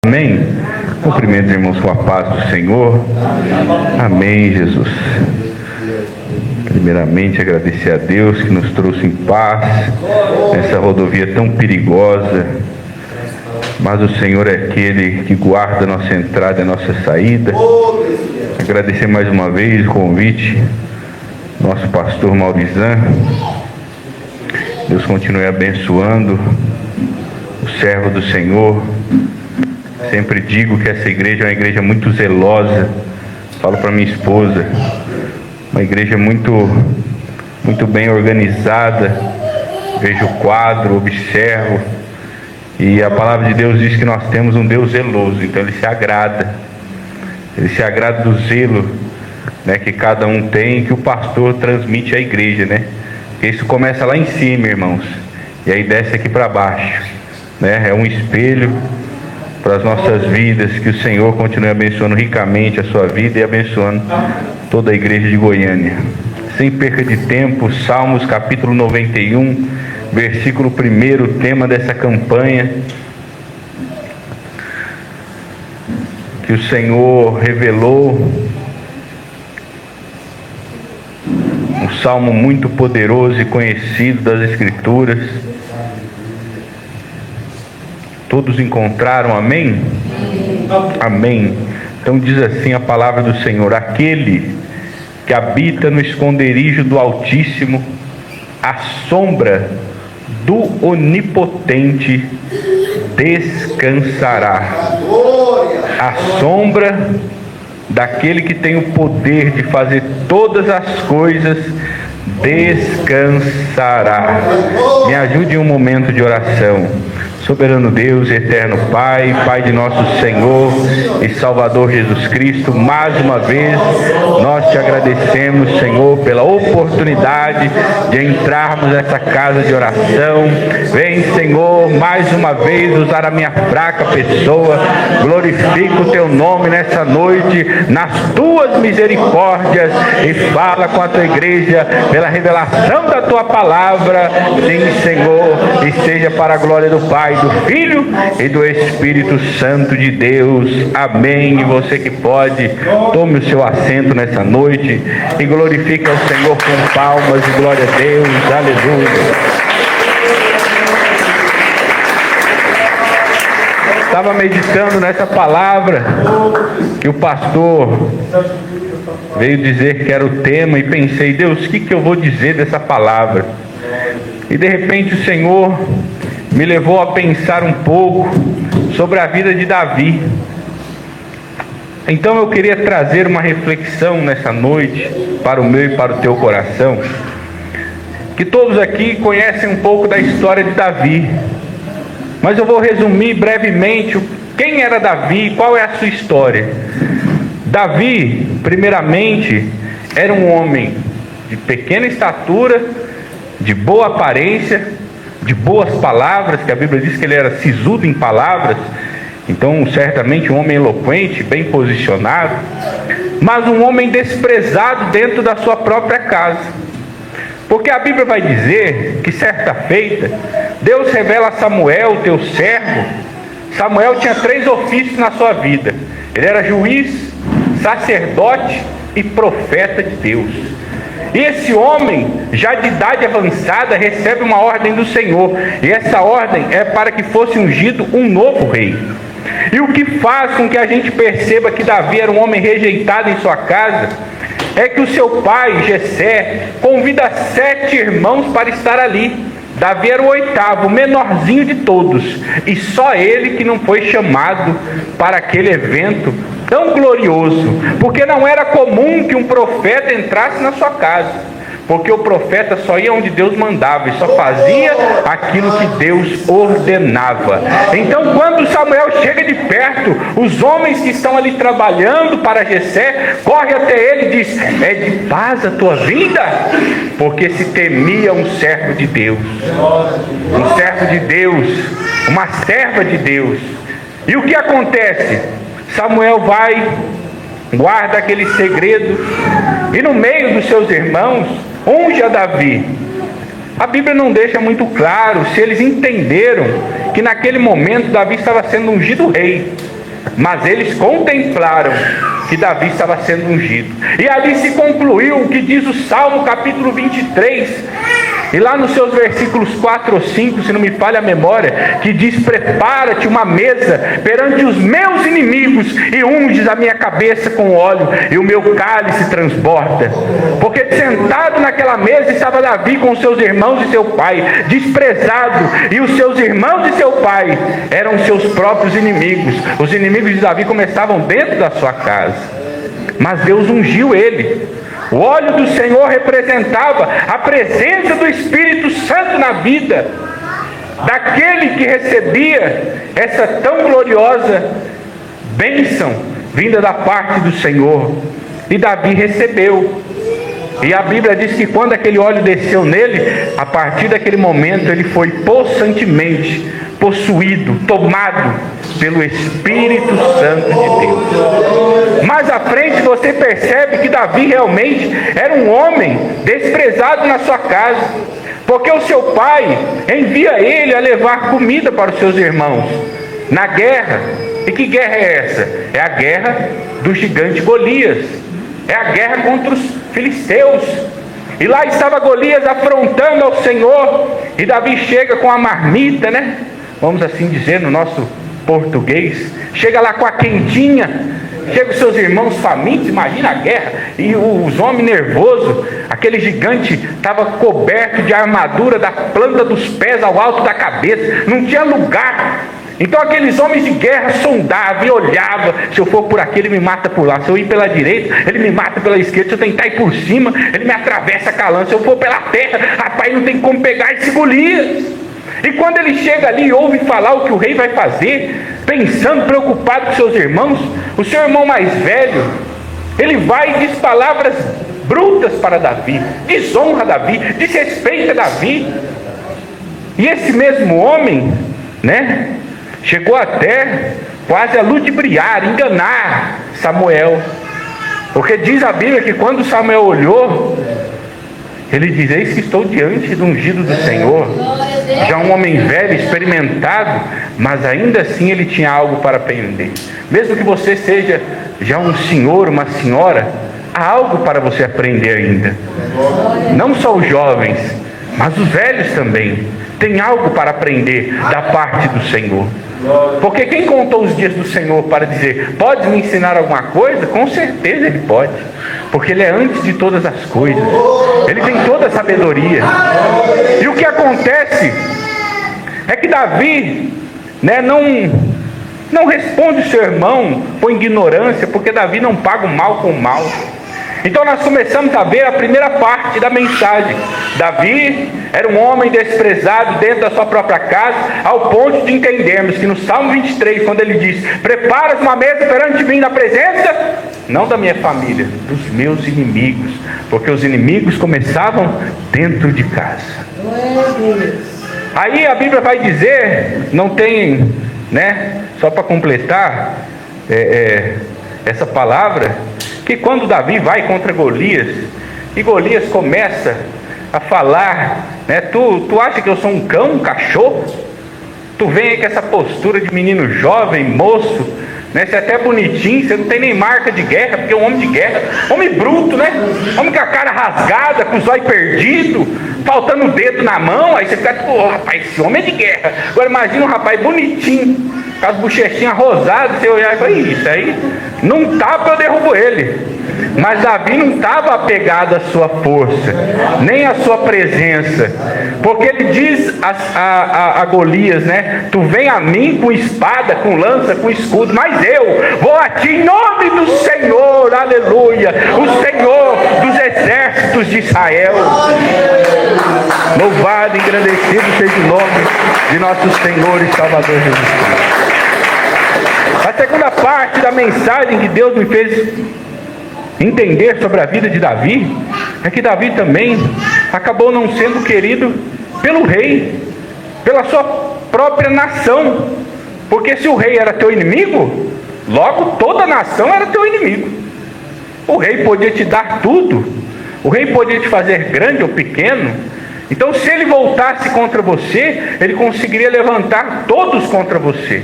Amém? Cumprimento, irmãos, com a paz do Senhor. Amém, Jesus. Primeiramente, agradecer a Deus que nos trouxe em paz nessa rodovia tão perigosa. Mas o Senhor é aquele que guarda a nossa entrada e a nossa saída. Agradecer mais uma vez o convite do nosso pastor Maurizan. Deus continue abençoando o servo do Senhor. Sempre digo que essa igreja é uma igreja muito zelosa. Falo para minha esposa, uma igreja muito bem organizada. Vejo o quadro, observo, e a palavra de Deus diz que nós temos um Deus zeloso. Então Ele se agrada do zelo, né, que cada um tem, que o pastor transmite à igreja, né? Porque isso começa lá em cima, irmãos, e aí desce aqui para baixo, né? É um espelho para as nossas vidas. Que o Senhor continue abençoando ricamente a sua vida e abençoando toda a igreja de Goiânia. Sem perca de tempo, Salmos capítulo 91, versículo 1, tema dessa campanha que o Senhor revelou. Um salmo muito poderoso e conhecido das Escrituras. Todos encontraram, amém? Amém. Então diz assim a palavra do Senhor: aquele que habita no esconderijo do Altíssimo, à sombra do Onipotente descansará. À sombra daquele que tem o poder de fazer todas as coisas, descansará. Me ajude em um momento de oração. Soberano Deus, eterno Pai, Pai de nosso Senhor e Salvador Jesus Cristo, mais uma vez nós te agradecemos, Senhor, pela oportunidade de entrarmos nessa casa de oração. Vem, Senhor, mais uma vez usar a minha fraca pessoa. Glorifica o teu nome nessa noite, nas tuas misericórdias, e fala com a tua igreja pela revelação da tua palavra. Sim, Senhor, e seja para a glória do Pai, do Filho e do Espírito Santo de Deus. Amém. E você que pode, tome o seu assento nessa noite e glorifique ao Senhor com palmas e glória a Deus. Aleluia. Estava meditando nessa palavra que o pastor veio dizer que era o tema, e pensei, Deus, o que eu vou dizer dessa palavra? E de repente o Senhor me levou a pensar um pouco sobre a vida de Davi. Então eu queria trazer uma reflexão nessa noite para o meu e para o teu coração. Que todos aqui conhecem um pouco da história de Davi, mas eu vou resumir brevemente quem era Davi e qual é a sua história. Davi, primeiramente, era um homem de pequena estatura, de boa aparência, de boas palavras, que a Bíblia diz que ele era sisudo em palavras. Então certamente um homem eloquente, bem posicionado, mas um homem desprezado dentro da sua própria casa. Porque a Bíblia vai dizer que certa feita Deus revela a Samuel, teu servo. Samuel tinha 3 ofícios na sua vida: ele era juiz, sacerdote e profeta de Deus. E esse homem, já de idade avançada, recebe uma ordem do Senhor, e essa ordem é para que fosse ungido um novo rei. E o que faz com que a gente perceba que Davi era um homem rejeitado em sua casa é que o seu pai, Jessé, convida 7 irmãos para estar ali. Davi era o 8º, o menorzinho de todos, e só ele que não foi chamado para aquele evento tão glorioso, porque não era comum que um profeta entrasse na sua casa, porque o profeta só ia onde Deus mandava e só fazia aquilo que Deus ordenava. Então, quando Samuel chega de perto, os homens que estão ali trabalhando para Jessé correm até ele e diz: é de paz a tua vinda? Porque se temia um servo de Deus, um servo de Deus, uma serva de Deus. E o que acontece? Samuel vai, guarda aquele segredo, e no meio dos seus irmãos unge a Davi. A Bíblia não deixa muito claro se eles entenderam que naquele momento Davi estava sendo ungido rei. mas eles contemplaram que Davi estava sendo ungido. E ali se concluiu o que diz o Salmo capítulo 23, e lá nos seus versículos 4 ou 5, se não me falha a memória, que diz: prepara-te uma mesa perante os meus inimigos, e unges a minha cabeça com óleo, e o meu cálice transborda. Porque sentado naquela mesa estava Davi com seus irmãos e seu pai, desprezado, e os seus irmãos e seu pai eram seus próprios inimigos. Os inimigos de Davi começavam dentro da sua casa, mas Deus ungiu ele. O óleo do Senhor representava a presença do Espírito Santo na vida daquele que recebia essa tão gloriosa bênção vinda da parte do Senhor. E Davi recebeu. E a Bíblia diz que quando aquele óleo desceu nele, a partir daquele momento ele foi possantemente possuído, tomado pelo Espírito Santo de Deus. Mais à frente você percebe que Davi realmente era um homem desprezado na sua casa, porque o seu pai envia ele a levar comida para os seus irmãos na guerra. E que guerra é essa? É a guerra do gigante Golias, é a guerra contra os filisteus. E lá estava Golias afrontando ao Senhor, e Davi chega com a marmita, né? Vamos assim dizer no nosso português, chega lá com a quentinha, chega os seus irmãos famintos, imagina a guerra, e os homens nervosos, aquele gigante estava coberto de armadura da planta dos pés ao alto da cabeça, não tinha lugar. Então aqueles homens de guerra sondavam e olhavam: se eu for por aqui ele me mata por lá, se eu ir pela direita ele me mata pela esquerda, se eu tentar ir por cima ele me atravessa com a lança, se eu for pela terra, rapaz, não tem como pegar esse Golias. E quando ele chega ali e ouve falar o que o rei vai fazer, pensando, preocupado com seus irmãos, o seu irmão mais velho, ele vai e diz palavras brutas para Davi, desonra Davi, desrespeita Davi. E esse mesmo homem, né, chegou até quase a ludibriar, enganar Samuel. Porque diz a Bíblia que quando Samuel olhou, ele diz: eis que estou diante do ungido do Senhor. Já um homem velho, experimentado, mas ainda assim ele tinha algo para aprender. Mesmo que você seja já um senhor, uma senhora, há algo para você aprender ainda. Não só os jovens, mas os velhos também têm algo para aprender da parte do Senhor. Porque quem contou os dias do Senhor para dizer: pode me ensinar alguma coisa? Com certeza ele pode, porque ele é antes de todas as coisas, ele tem toda a sabedoria. E o que acontece é que Davi, né, não responde o seu irmão com ignorância, porque Davi não paga o mal com o mal. Então nós começamos a ver a primeira parte da mensagem. Davi era um homem desprezado dentro da sua própria casa, ao ponto de entendermos que no Salmo 23, quando ele diz: preparas uma mesa perante mim na presença, não da minha família, dos meus inimigos, porque os inimigos começavam dentro de casa. Aí a Bíblia vai dizer, não tem, né, só para completar essa palavra, que quando Davi vai contra Golias, e Golias começa a falar, né, tu acha que eu sou um cão, um cachorro? Tu vem aí com essa postura de menino jovem, moço, né, você é até bonitinho, você não tem nem marca de guerra, porque é um homem de guerra, homem bruto, né, homem com a cara rasgada, com os olhos perdidos, faltando o dedo na mão. Aí você fica tipo: oh, rapaz, esse homem é de guerra. Agora imagina um rapaz bonitinho, com as bochechinhas rosadas, você olhar e falar: isso aí não tapa, eu derrubo ele. Mas Davi não estava apegado à sua força, nem à sua presença, porque ele diz a Golias, né: tu vem a mim com espada, com lança, com escudo, mas eu vou a ti em nome do Senhor, aleluia, o Senhor dos exércitos de Israel. Louvado e engrandecido seja o nome de nosso Senhor e Salvador Jesus Cristo. A segunda parte da mensagem que Deus me fez entender sobre a vida de Davi é que Davi também acabou não sendo querido pelo rei, pela sua própria nação. Porque se o rei era teu inimigo, logo toda a nação era teu inimigo. O rei podia te dar tudo, o rei podia te fazer grande ou pequeno. Então se ele voltasse contra você, ele conseguiria levantar todos contra você.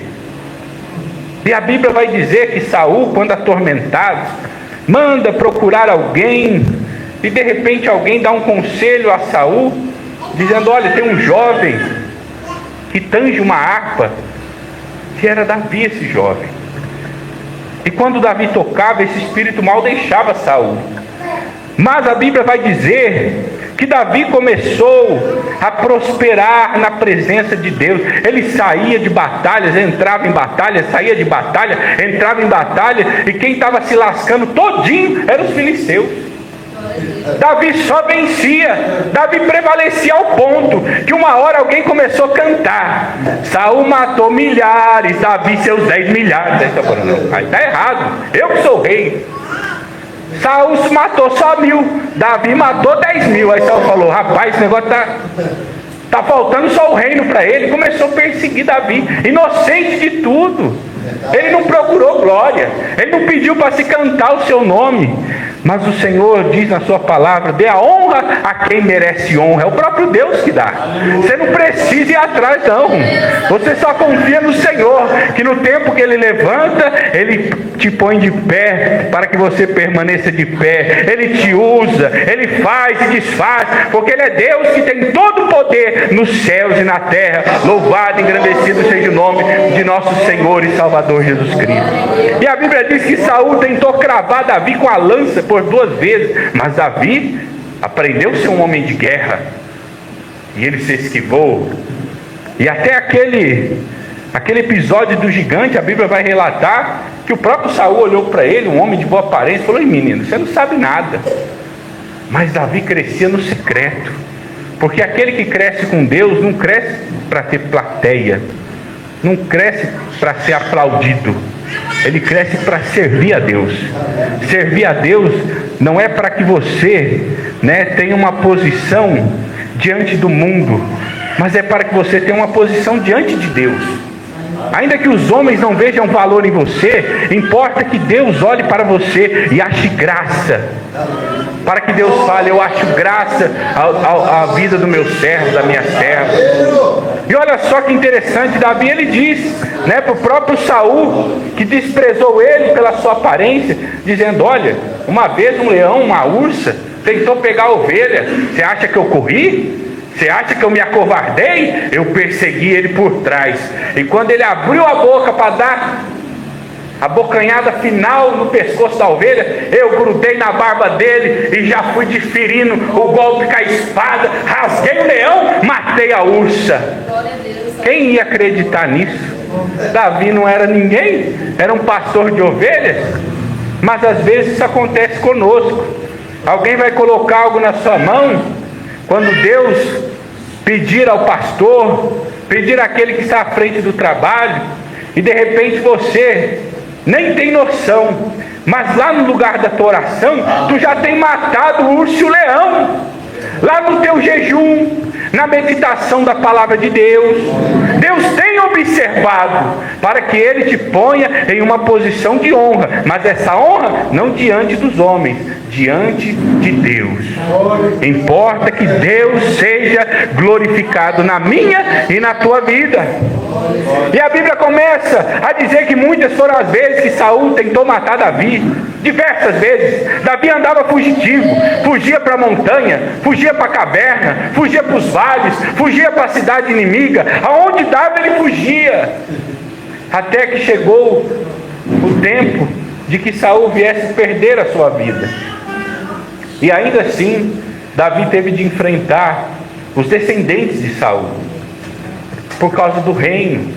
E a Bíblia vai dizer que Saul, quando atormentado, manda procurar alguém, e de repente alguém dá um conselho a Saul, dizendo: olha, tem um jovem que tange uma harpa, que era Davi esse jovem. E quando Davi tocava, esse espírito mal deixava Saul. Mas a Bíblia vai dizer que Davi começou a prosperar na presença de Deus. Ele saía de batalhas, entrava em batalha, saía de batalha, entrava em batalha, e quem estava se lascando todinho eram os filisteus. Davi só vencia, Davi prevalecia ao ponto que uma hora alguém começou a cantar: Saul matou milhares, Davi seus 10 milhares. Aí está errado, eu que sou rei. Saul matou só 1000, Davi matou 10.000. Aí Saul falou: rapaz, esse negócio tá faltando só o reino para ele. Começou a perseguir Davi, inocente de tudo. Ele não procurou glória, ele não pediu para se cantar o seu nome. Mas o Senhor diz na sua palavra: dê a honra a quem merece honra. É o próprio Deus que dá. Você não precisa ir atrás não. Você só confia no Senhor, que no tempo que Ele levanta, Ele te põe de pé, para que você permaneça de pé. Ele te usa, Ele faz e desfaz, porque Ele é Deus que tem todo o poder nos céus e na terra. Louvado e engrandecido seja o nome de nosso Senhor e Salvador Jesus Cristo. E a Bíblia diz que Saul tentou cravar Davi com a lança por 2 vezes, mas Davi aprendeu a ser um homem de guerra, e ele se esquivou. E até aquele episódio do gigante, a Bíblia vai relatar que o próprio Saul olhou para ele, um homem de boa aparência, e falou: menino, você não sabe nada. Mas Davi crescia no secreto, porque aquele que cresce com Deus não cresce para ter plateia, não cresce para ser aplaudido, ele cresce para servir a Deus. Servir a Deus não é para que você, tenha uma posição diante do mundo, mas é para que você tenha uma posição diante de Deus. Ainda que os homens não vejam valor em você, importa que Deus olhe para você e ache graça, para que Deus fale: eu acho graça à vida do meu servo, da minha serva. E olha só que interessante, Davi, ele diz para o próprio Saul, que desprezou ele pela sua aparência, dizendo: olha, uma vez um leão, uma ursa, tentou pegar a ovelha, você acha que eu corri? Você acha que eu me acovardei? Eu persegui ele por trás, e quando ele abriu a boca para dar a bocanhada final no pescoço da ovelha, eu grudei na barba dele e já fui desferindo o golpe com a espada, rasguei o leão, matei a ursa. Quem ia acreditar nisso? Davi não era ninguém, era um pastor de ovelhas. Mas às vezes isso acontece conosco. Alguém vai colocar algo na sua mão, quando Deus pedir ao pastor, pedir àquele que está à frente do trabalho, e de repente você nem tem noção, mas lá no lugar da tua oração, tu já tem matado o urso e o leão. Lá no teu jejum, na meditação da palavra de Deus, Deus tem observado, para que Ele te ponha em uma posição de honra, mas essa honra não diante dos homens, diante de Deus. Importa que Deus seja glorificado na minha e na tua vida. E a Bíblia começa a dizer que muitas foram as vezes que Saul tentou matar Davi. Diversas vezes. Davi andava fugitivo, fugia para a montanha, fugia para a caverna, fugia para os vales, fugia para a cidade inimiga. Aonde dava ele fugia, até que chegou o tempo de que Saul viesse perder a sua vida. E ainda assim Davi teve de enfrentar os descendentes de Saul, por causa do reino.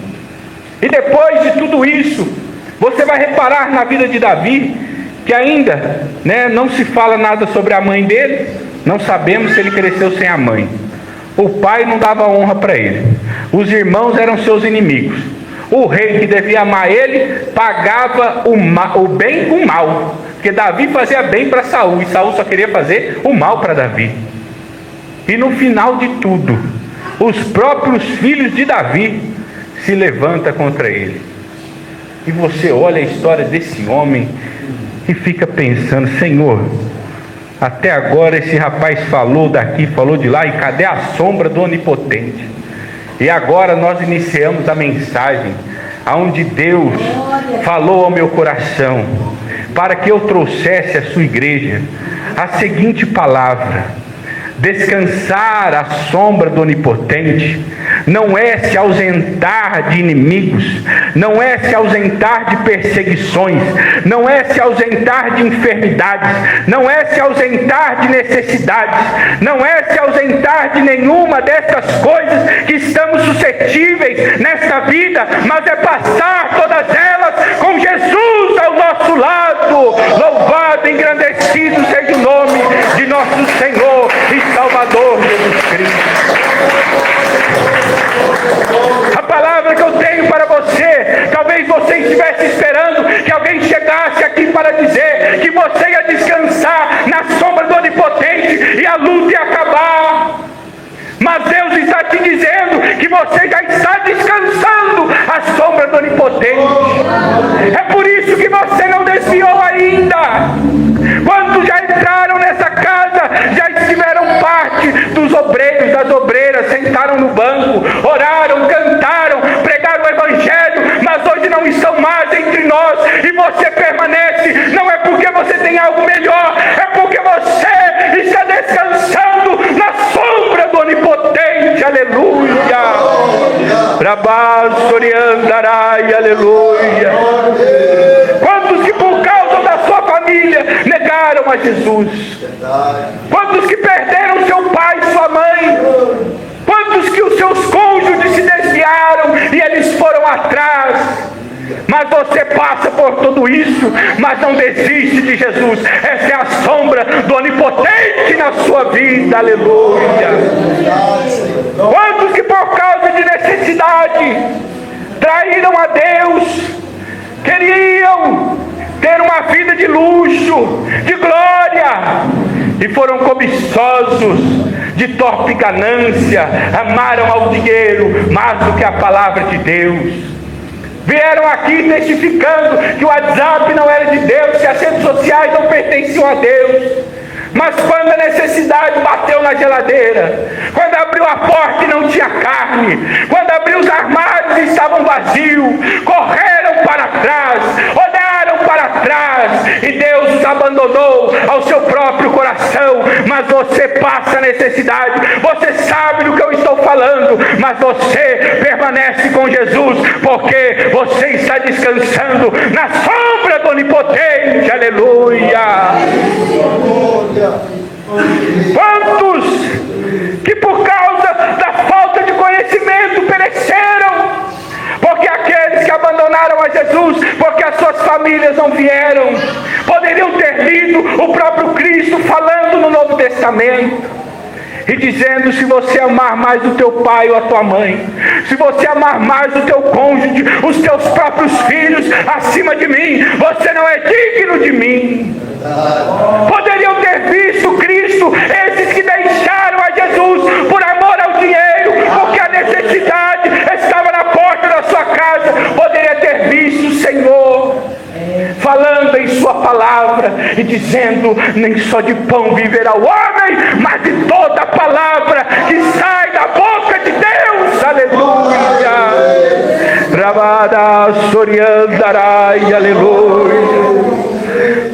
E depois de tudo isso, você vai reparar na vida de Davi, que ainda não se fala nada sobre a mãe dele. Não sabemos se ele cresceu sem a mãe. O pai não dava honra para ele, os irmãos eram seus inimigos. O rei, que devia amar ele, pagava o bem com o mal, porque Davi fazia bem para Saul, e Saul só queria fazer o mal para Davi. E no final de tudo, os próprios filhos de Davi se levantam contra ele. E você olha a história desse homem e fica pensando: Senhor, até agora esse rapaz falou daqui, falou de lá, e cadê a sombra do Onipotente? E agora nós iniciamos a mensagem aonde Deus falou ao meu coração, para que eu trouxesse à sua igreja a seguinte palavra: descansar à sombra do Onipotente não é se ausentar de inimigos, não é se ausentar de perseguições, não é se ausentar de enfermidades, não é se ausentar de necessidades, não é se ausentar de nenhuma dessas coisas que estamos suscetíveis nesta vida, mas é passar todas elas com Jesus ao nosso lado. Louvado e engrandecido seja o nome de nosso Senhor e Salvador Jesus Cristo. A palavra que eu tenho para você, talvez você estivesse esperando que alguém chegasse aqui para dizer que você ia descansar na sombra do Onipotente e a luta ia acabar. Mas Deus está te dizendo que você já está descansando à sombra do Onipotente. É por isso que você não desviou ainda. Quantos já entraram nessa casa, já estiveram parte dos obreiros, das obreiras, sentaram no banco, oraram, cantaram, pregaram o Evangelho, mas hoje não estão mais entre nós, e você permanece. Não é porque você tem algo melhor, é porque você está descansando na sombra do Onipotente. Aleluia. Rabasoriandarai, aleluia. Quantos que por causa da sua família negaram a Jesus? Quantos que perderam seu pai, sua mãe? Quantos que os seus cônjuges se desviaram e eles foram atrás? Mas você passa por tudo isso, mas não desiste de Jesus. Essa é a sombra do Onipotente na sua vida, aleluia. Quantos que por causa de necessidade traíram a Deus, queriam ter uma vida de luxo, de glória, e foram cobiçosos de torpe ganância, amaram ao dinheiro mais do que a palavra de Deus. Vieram aqui testificando que o WhatsApp não era de Deus, que as redes sociais não pertenciam a Deus. Mas quando a necessidade bateu na geladeira, quando abriu a porta e não tinha carne, quando abriu os armários e estavam vazios, correram para trás, olharam para trás, e Deus os abandonou ao seu próprio coração. Mas você passa necessidade, você sabe do que eu estou falando, mas você permanece com Jesus, porque você está descansando na sombra do Onipotente, aleluia. Quantos que por causa da falta de conhecimento pereceram? Porque aqueles que abandonaram a Jesus, porque as suas famílias não vieram, poderiam ter lido o próprio Cristo falando no Novo Testamento e dizendo: se você amar mais o teu pai ou a tua mãe, se você amar mais o teu cônjuge, os teus próprios filhos acima de mim, você não é digno de mim. Poderiam ter visto Cristo, esses que deixaram a Jesus por amor ao dinheiro, porque a necessidade estava na porta da sua casa. Poderia ter visto o Senhor falando em sua palavra e dizendo: nem só de pão viverá o homem, mas de toda a palavra que sai da boca de Deus. Aleluia. Rabada soriandarai, aleluia.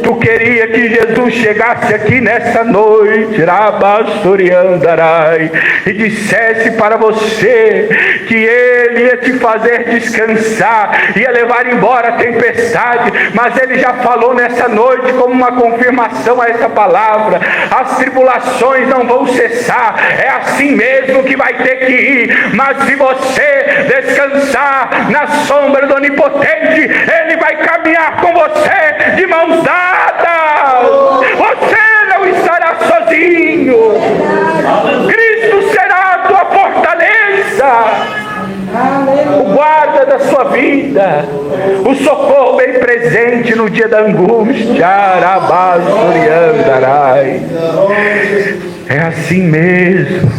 Tu queria que Jesus chegasse aqui nessa noite, Rabastoriandarai, e dissesse para você que Ele ia te fazer descansar, ia levar embora a tempestade. Mas Ele já falou nessa noite, como uma confirmação a essa palavra: as tribulações não vão cessar, é assim mesmo que vai ter que ir. Mas se você descansar na sombra do Onipotente, Ele vai caminhar com você de mãos dadas. Você não estará sozinho. Cristo será a tua fortaleza, o guarda da sua vida, o socorro bem presente no dia da angústia. Arabasuriandarai. É assim mesmo.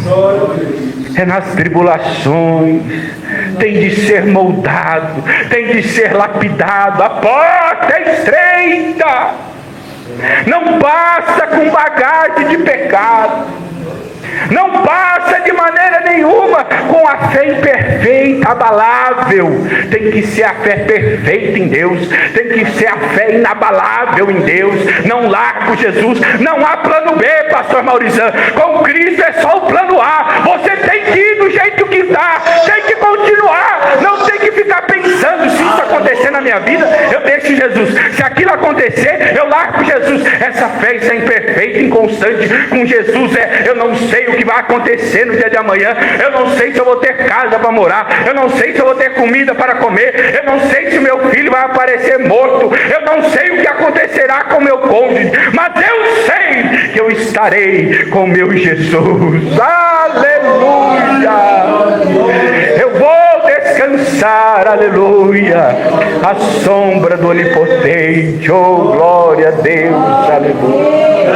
É nas tribulações, tem de ser moldado, tem de ser lapidado. A porta é estreita, não passa com bagagem de pecado. Não passa de maneira nenhuma com a fé imperfeita, abalável. Tem que ser a fé perfeita em Deus. Tem que ser a fé inabalável em Deus. Não largo Jesus. Não há plano B, pastor Maurizão. Com Cristo é só o plano A. Você tem que ir do jeito que está. Tem que continuar. Não tem que ficar pensando: se isso acontecer na minha vida, eu deixo Jesus. Se aquilo acontecer, eu largo Jesus. Essa fé é imperfeita, inconstante. Com Jesus eu não sei o que vai acontecer no dia de amanhã. Eu não sei se eu vou ter casa para morar. Eu não sei se eu vou ter comida para comer. Eu não sei se o meu filho vai aparecer morto. Eu não sei o que acontecerá com o meu cônjuge. Mas eu sei que eu estarei com meu Jesus. Aleluia! Eu vou descansar, aleluia, à sombra do Onipotente. Oh, glória a Deus, aleluia.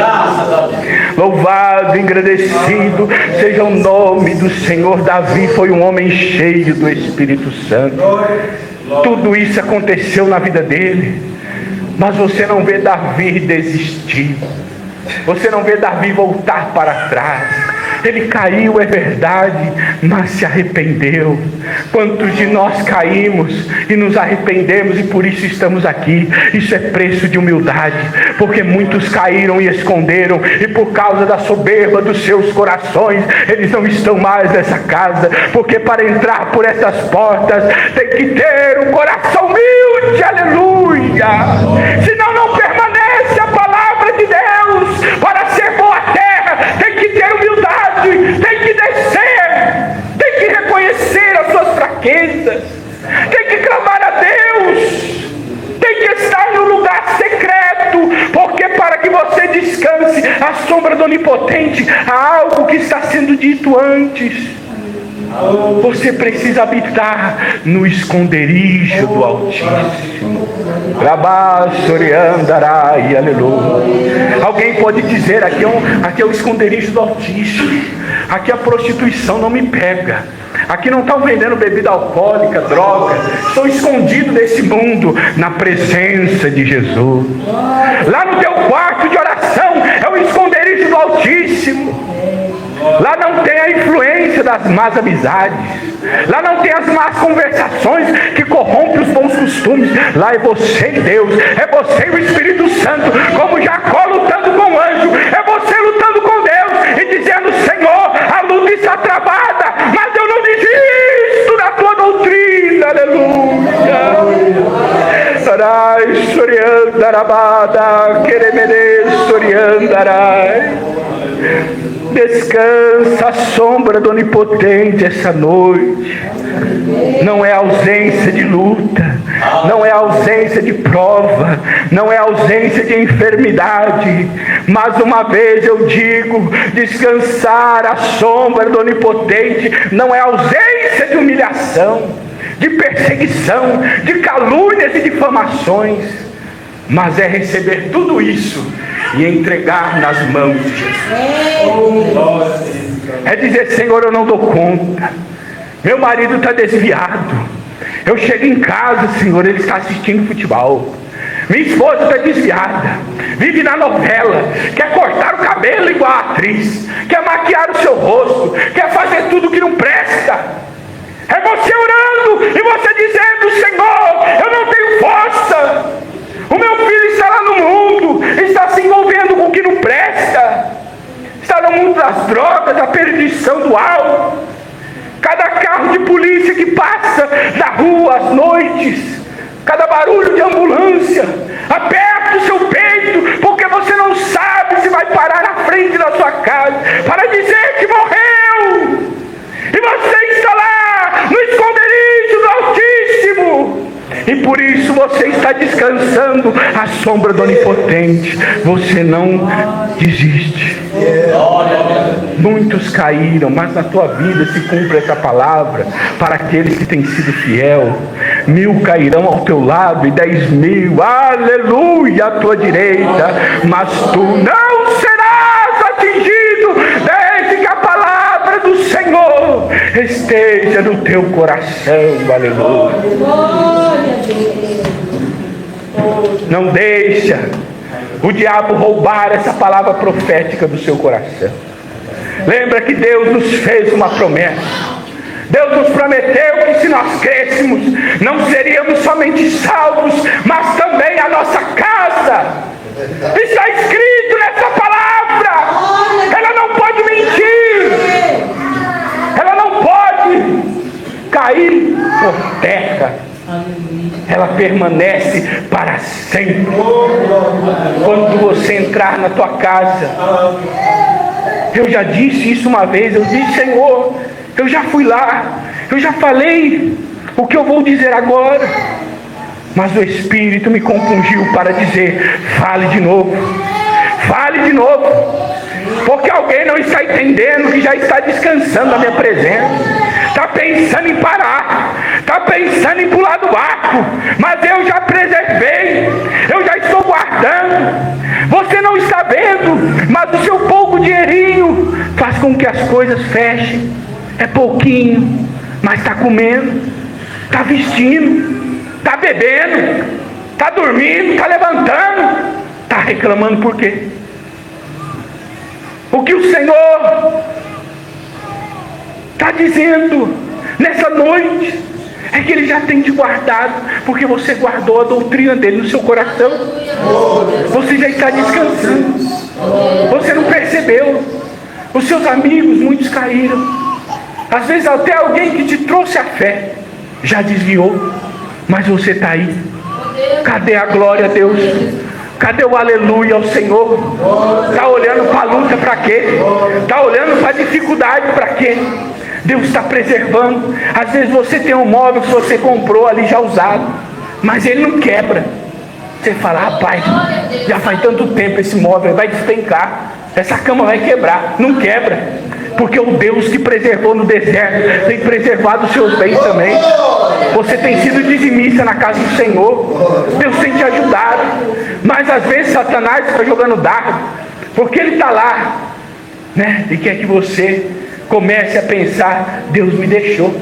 Louvado, engrandecido seja o nome do Senhor. Davi foi um homem cheio do Espírito Santo. Tudo isso aconteceu na vida dele, mas você não vê Davi desistir. Você não vê Davi voltar para trás. Ele caiu, é verdade, mas se arrependeu. Quantos de nós caímos e nos arrependemos e por isso estamos aqui? Isso é preço de humildade, porque muitos caíram e esconderam, e por causa da soberba dos seus corações, eles não estão mais nessa casa. Porque para entrar por essas portas tem que ter um coração humilde, aleluia. Senão não permanece a palavra de Deus. Para ser boa terra tem que ter humildade, tem que descer, tem que reconhecer as suas fraquezas, tem que clamar a Deus, tem que estar no lugar secreto, porque para que você descanse à sombra do Onipotente, há algo que está sendo dito antes. Você precisa habitar no esconderijo do Altíssimo. Aleluia. Alguém pode dizer: aqui é o esconderijo do Altíssimo. Aqui a prostituição não me pega. Aqui não estão vendendo bebida alcoólica, droga. Estou escondido desse mundo na presença de Jesus. Lá no teu quarto de oração é o esconderijo do Altíssimo. Lá não tem a influência das más amizades. Lá não tem as más conversações que corrompem os bons costumes. Lá é você e Deus. É você e o Espírito Santo. Como Jacó lutando com o anjo. É você lutando com Deus e dizendo: Senhor, a luta está travada, mas eu não desisto da tua doutrina. Aleluia. Sarai, soriandarabada, queremene, soriandarai. Descansa à sombra do Onipotente essa noite. Não é ausência de luta, não é ausência de prova, não é ausência de enfermidade. Mais uma vez eu digo: descansar à sombra do Onipotente não é ausência de humilhação, de perseguição, de calúnias e difamações, mas é receber tudo isso e entregar nas mãos de Jesus. É dizer: Senhor, eu não dou conta, meu marido está desviado. Eu chego em casa, Senhor, ele está assistindo futebol. Minha esposa está desviada, vive na novela, quer cortar o cabelo igual a atriz, quer maquiar o seu rosto, quer fazer tudo que não presta. É você orando e você dizendo: Senhor, eu não tenho força. O meu filho está lá no mundo, está se envolvendo com o que não presta, está no mundo das drogas, da perdição do álcool. Cada carro de polícia que passa na rua às noites, cada barulho de ambulância, aperta o seu peito, porque você não sabe se vai parar na frente da sua casa para dizer que morreu. E você está lá no esconderijo do Altíssimo, e por isso você está descansando à sombra do Onipotente. Você não desiste. Muitos caíram, mas na tua vida se cumpre essa palavra para aqueles que têm sido fiel. 1000 cairão ao teu lado e 10.000, aleluia, à tua direita, mas tu não serás atingido, desde que a palavra do Senhor esteja no teu coração. Aleluia. Não deixa o diabo roubar essa palavra profética do seu coração. Lembra que Deus nos fez uma promessa. Deus nos prometeu que se nós crescêssemos, não seríamos somente salvos, mas também a nossa casa. Está escrito nessa palavra. Ela não pode mentir. Ela não pode cair por terra. Ela permanece para sempre. Quando você entrar na tua casa, eu já disse isso uma vez. Eu disse: Senhor, eu já fui lá, eu já falei o que eu vou dizer agora, mas o Espírito me compungiu para dizer: fale de novo, fale de novo, porque alguém não está entendendo que já está descansando na minha presença, está pensando em parar, está pensando em pular do barco, mas eu já preservei, eu já estou guardando. Você não está vendo, mas o seu pouco dinheirinho faz com que as coisas fechem. É pouquinho, mas está comendo, está vestindo, está bebendo, está dormindo, está levantando, está reclamando por quê? O que o Senhor está dizendo nessa noite é que Ele já tem te guardado, porque você guardou a doutrina dEle no seu coração. Você já está descansando. Você não percebeu. Os seus amigos, muitos caíram. Às vezes até alguém que te trouxe a fé já desviou, mas você está aí. Cadê a glória a Deus? Cadê o aleluia ao Senhor? Está olhando para a luta para quê? Está olhando para a dificuldade para quê? Deus está preservando. Às vezes você tem um móvel que você comprou ali já usado, mas ele não quebra. Você fala: rapaz, já faz tanto tempo esse móvel vai despencar, essa cama vai quebrar. Não quebra, porque o Deus que preservou no deserto tem preservado os seus bens também. Você tem sido dizimista na casa do Senhor. Deus tem te ajudado. Mas às vezes Satanás está jogando dardo, porque ele está lá, né? E quer que você comece a pensar: Deus me deixou,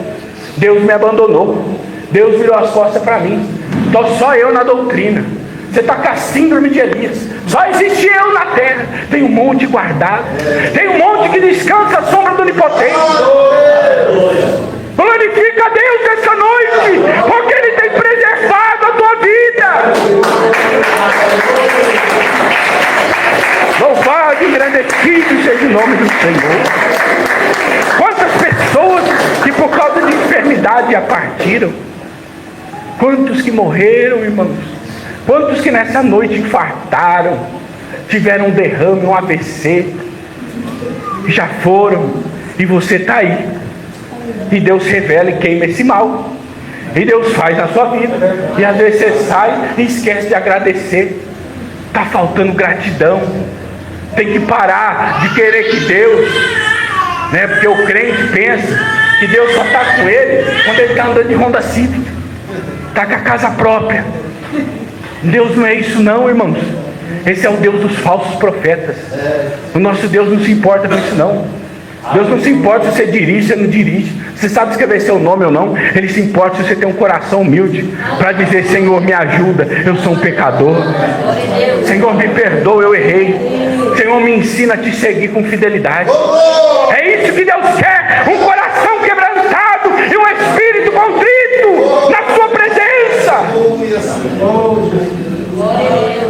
Deus me abandonou, Deus virou as costas para mim. Estou só eu na doutrina. Você está com a síndrome de Elias. Só existe eu na terra. Tem um monte guardado. Tem um monte que descansa à sombra do Onipotente. Glorifica a Deus essa noite, porque Ele tem preservado a tua vida. Louvado e engrandecido seja o nome do Senhor. Quantas pessoas que por causa de enfermidade já partiram? Quantos que morreram, irmãos? Quantos que nessa noite infartaram, tiveram um derrame, um AVC, já foram, e você está aí, e Deus revela e queima esse mal, e Deus faz na sua vida, e às vezes você sai e esquece de agradecer. Está faltando gratidão. Tem que parar de querer que Deus, né, porque o crente pensa que Deus só está com ele quando ele está andando de Honda Civic, está com a casa própria. Deus não é isso não, irmãos. Esse é o Deus dos falsos profetas. O nosso Deus não se importa com isso não. Deus não se importa se você dirige, se você não dirige, você sabe escrever seu nome ou não. Ele se importa se você tem um coração humilde para dizer: Senhor, me ajuda, eu sou um pecador. Senhor, me perdoa, eu errei. Senhor, me ensina a te seguir com fidelidade. É isso que Deus quer, um coração quebrantado e um espírito contrito na sua presença.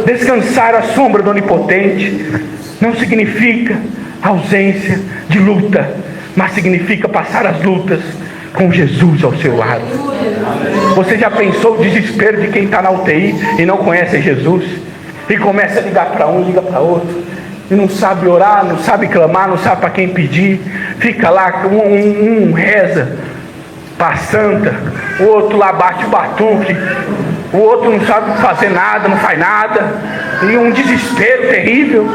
Descansar à sombra do Onipotente não significa ausência de luta, mas significa passar as lutas com Jesus ao seu lado. Você já pensou o desespero de quem está na UTI e não conhece Jesus? E começa a ligar para um, liga para outro, e não sabe orar, não sabe clamar, não sabe para quem pedir. Fica lá, um reza para a santa, o outro lá bate o batuque, o outro não sabe fazer nada, não faz nada, e um desespero terrível.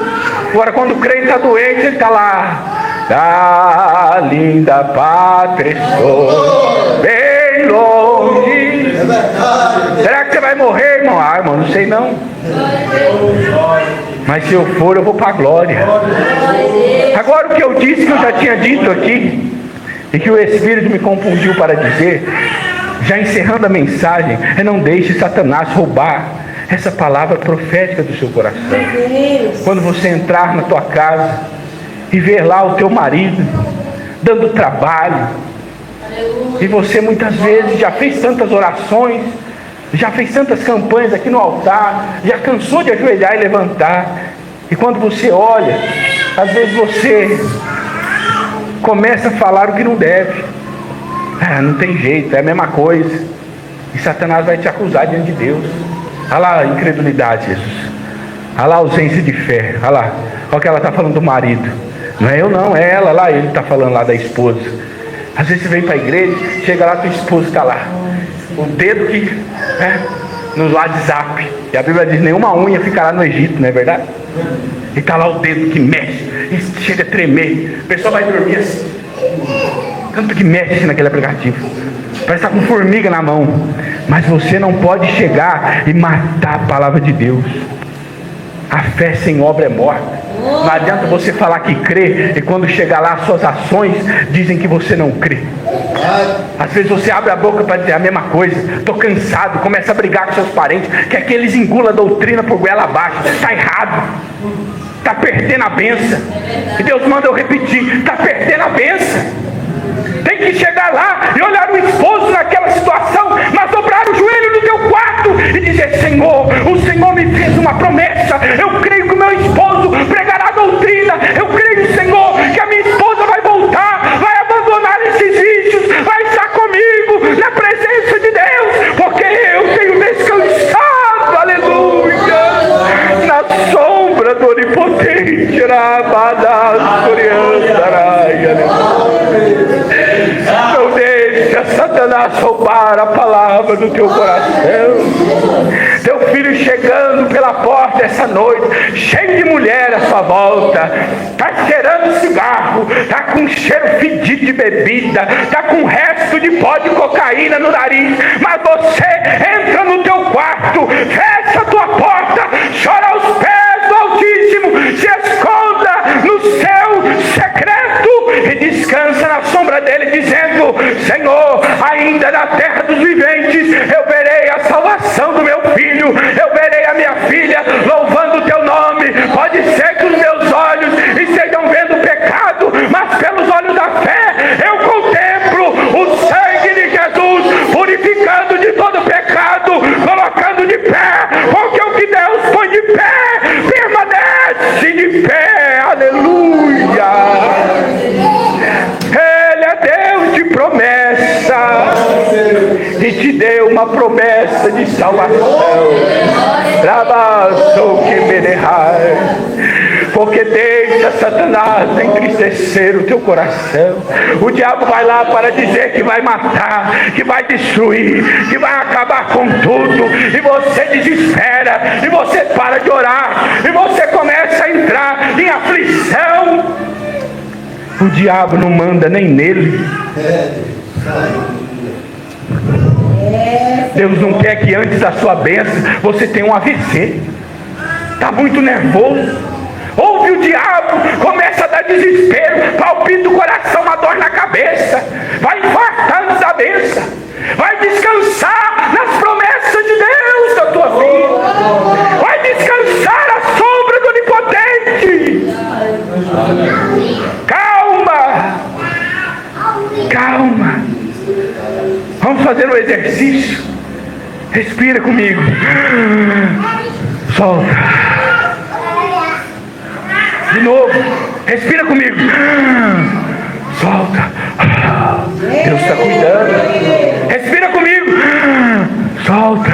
Agora quando o crente está doente, ele está lá: da linda pátria estou bem longe. Será que você vai morrer, irmão? Ah, irmão, não sei não. Mas se eu for, eu vou para a glória. Agora o que eu disse, que eu já tinha dito aqui, e que o Espírito me confundiu para dizer, já encerrando a mensagem, é: não deixe Satanás roubar essa palavra profética do seu coração. Quando você entrar na tua casa e ver lá o teu marido dando trabalho. E você muitas vezes já fez tantas orações, já fez tantas campanhas aqui no altar, já cansou de ajoelhar e levantar. E quando você olha, às vezes você começa a falar o que não deve. Não tem jeito, é a mesma coisa. E Satanás vai te acusar diante de Deus. Olha lá a incredulidade, Jesus. Olha lá a ausência de fé. Olha lá, olha o que ela está falando do marido. Não é eu não, é ela lá. Ele está falando lá da esposa. Às vezes você vem para a igreja, chega lá, tua esposa está lá. O dedo que no WhatsApp. E a Bíblia diz, nenhuma unha ficará no Egito, não é verdade? E está lá o dedo que mexe, e chega a tremer. A pessoa vai dormir assim, tanto que mexe naquele aplicativo, parece estar com formiga na mão. Mas você não pode chegar e matar a palavra de Deus. A fé sem obra é morta. Não adianta você falar que crê, e quando chegar lá as suas ações dizem que você não crê. Às vezes você abre a boca para dizer a mesma coisa. Estou cansado, começa a brigar com seus parentes, quer que eles engulam a doutrina por goela abaixo. Está errado, está perdendo a bênção. E Deus manda eu repetir, está perdendo a bênção. Tem que chegar lá e olhar o esposo naquela situação, mas dobrar o joelho no teu quarto e dizer, Senhor, o Senhor me fez uma promessa. Eu creio que o meu esposo pregará a doutrina. Eu creio, Senhor, que a minha esposa vai voltar, vai abandonar esses vícios, vai estar comigo na presença de Deus, porque eu tenho descansado, aleluia, na sombra do Onipotente. Não deixa Satanás roubar a palavra do teu coração. Teu filho chegando pela porta essa noite, cheio de mulher à sua volta, está cheirando cigarro, está com cheiro fedido de bebida, está com resto de pó de cocaína no nariz, mas você entra no teu quarto, fecha a tua porta, chora aos pés do Altíssimo, se esconda no seu secreto e descansa na sombra dele, dizendo, Senhor, ainda na terra dos viventes eu verei a salvação do meu filho, eu verei a minha filha louvando o teu nome. Pode ser que os meus olhos estejam vendo o pecado, mas pelos olhos da fé eu contemplo o sangue de Jesus purificando de todo pecado, colocando de pé, porque o que Deus põe de pé permanece de pé. Aleluia. Ele é Deus de promessa e te deu uma promessa de salvação. Porque deixa Satanás entristecer o teu coração. O diabo vai lá para dizer que vai matar, que vai destruir, que vai acabar com tudo, e você desespera, e você para de orar, e você começa a entrar em aflição. O diabo não manda nem nele. Deus não quer que antes da sua bênção você tenha um AVC. Está muito nervoso. Ouve o diabo, começa a dar desespero, palpita o coração, uma dor na cabeça. Vai infartar antes da bênção. Vai descansar nas promessas de Deus da tua vida. Vai descansar à sombra do Onipotente. Calma. Calma. Vamos fazer um exercício. Respira comigo. Solta. De novo. Respira comigo. Solta. Deus está cuidando. Respira comigo. Solta.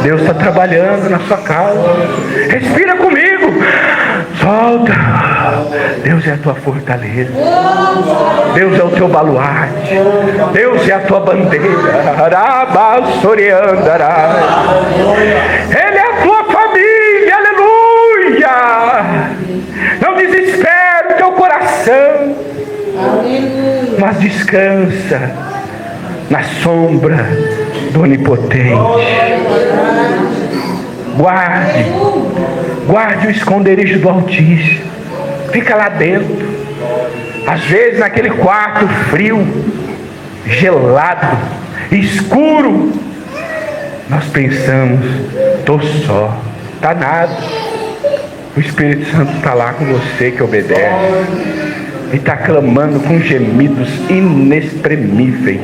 Deus está trabalhando na sua casa. Respira comigo. Solta. Deus é a tua fortaleza. Deus é o teu baluarte. Deus é a tua bandeira. Ele é a tua família. Aleluia. Não desespere o teu coração, mas descansa na sombra do Onipotente. Guarde o esconderijo do Altíssimo. Fica lá dentro. Às vezes naquele quarto frio, gelado, escuro, nós pensamos, estou só, está nada. O Espírito Santo está lá com você que obedece. E está clamando com gemidos inexprimíveis.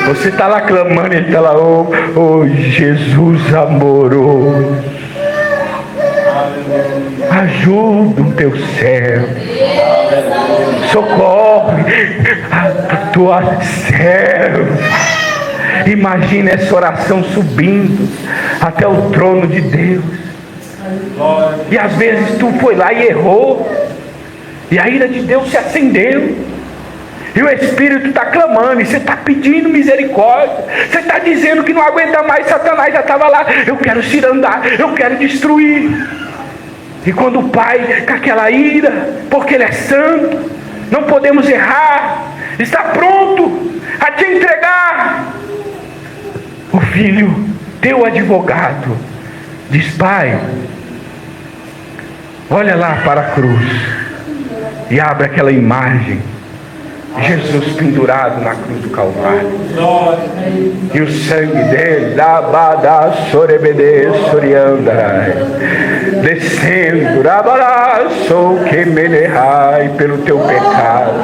Você está lá clamando e ele está lá, oh Jesus amoroso, ajuda o teu servo, socorre a tua serva. Imagina essa oração subindo até o trono de Deus. E às vezes tu foi lá e errou, e a ira de Deus se acendeu, e o Espírito está clamando, e você está pedindo misericórdia, você está dizendo que não aguenta mais. Satanás já estava lá, eu quero cirandar, eu quero destruir. E quando o Pai, com aquela ira, porque Ele é santo, não podemos errar, está pronto a te entregar, o Filho, teu advogado, diz: Pai, olha lá para a cruz, e abre aquela imagem, Jesus pendurado na cruz do Calvário, e o sangue dele, descendo, pelo teu pecado,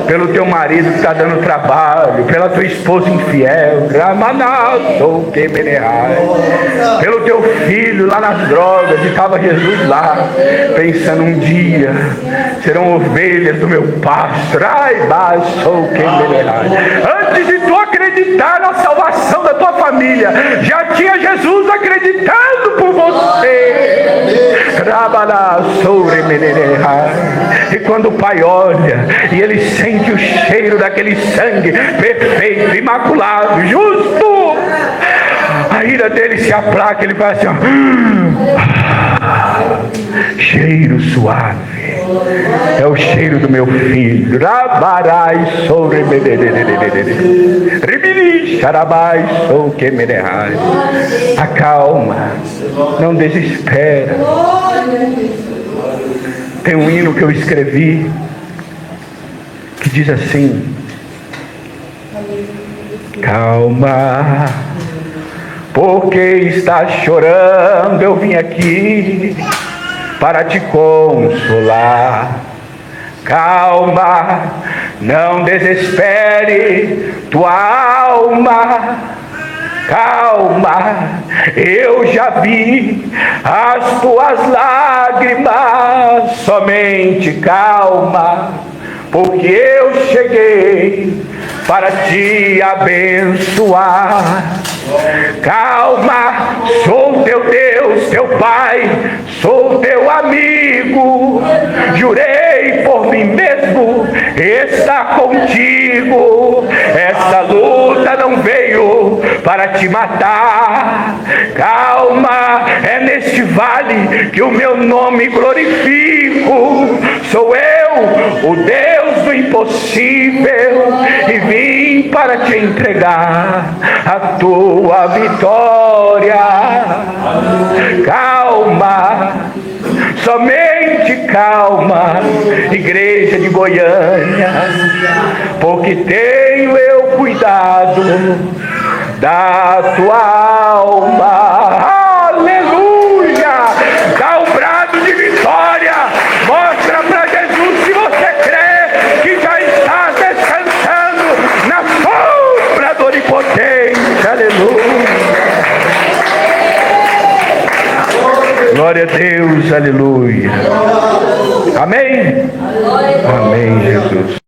pelo teu marido que está dando trabalho, pela tua esposa infiel, pelo teu filho lá nas drogas, e estava Jesus lá, pensando: um dia serão ovelhas do meu pasto. Antes de tu acreditar na salvação da tua família, já tinha Jesus acreditando por você. E quando o Pai olha e ele sente o cheiro daquele sangue perfeito, imaculado, justo, a ira dele se aplaca, ele faz assim, ó, cheiro suave, é o cheiro do meu filho. Acalma, não desespera. Tem um hino que eu escrevi que diz assim: calma, porque estás chorando, eu vim aqui para te consolar. Calma, não desespere tua alma. Calma, eu já vi as tuas lágrimas. Somente calma, porque eu cheguei para te abençoar. Calma, sou teu Deus, teu Pai, sou teu amigo. Jurei por mim mesmo estar contigo. Essa luta não veio para te matar. Calma, é neste vale que o meu nome glorifico. Sou eu, o Deus do impossível, e vim para te entregar a tua vitória. Calma, somente calma, igreja de Goiânia, porque tenho eu cuidado da tua alma. Aleluia! Dá um brado de vitória, mostra para Jesus se você crê que já está descansando na sombra do Onipotente. Aleluia! Glória a Deus, aleluia. Amém? Amém, Jesus.